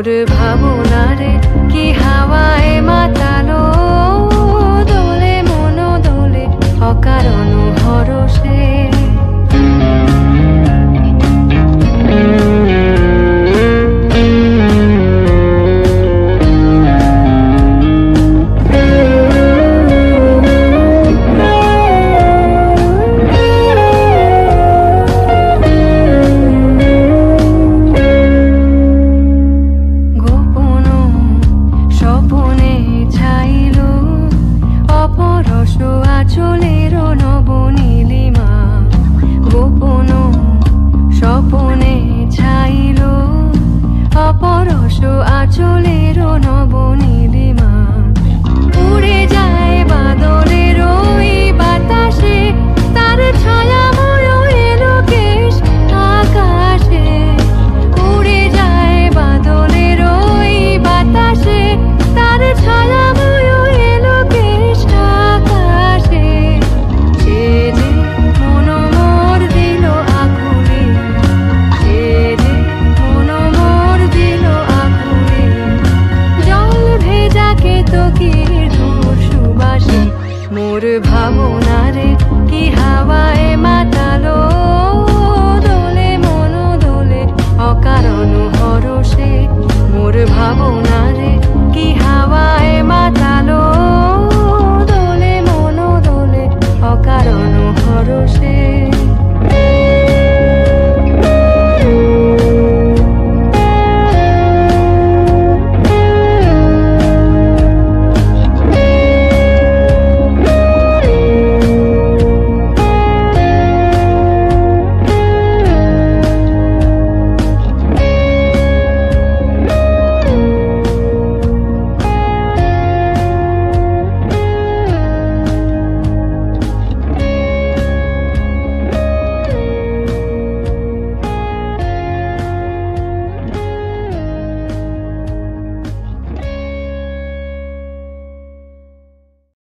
মোর ভাবনারে কি হাওয়ায় মাতালো, দোলে মন দোলে অকারণ হরষে। আচলের নবনীলিমা গোপন স্বপনে ছাইল, অপরস আচলের নবনীলিমা। উড়ে যায় বাদলের ওই বাতাসে, তার ছায়াময় এলো কেশ আকাশে। উড়ে যায় বাদলের ওই বাতাসে, তার ছায়াময় এলো কেশ আকাশে। সে যে মন মোর দিল আকুলে, সে যে মন মোর দিল আকুলে। জল ভেজা কেতকীর ধূর সুবাসে মোর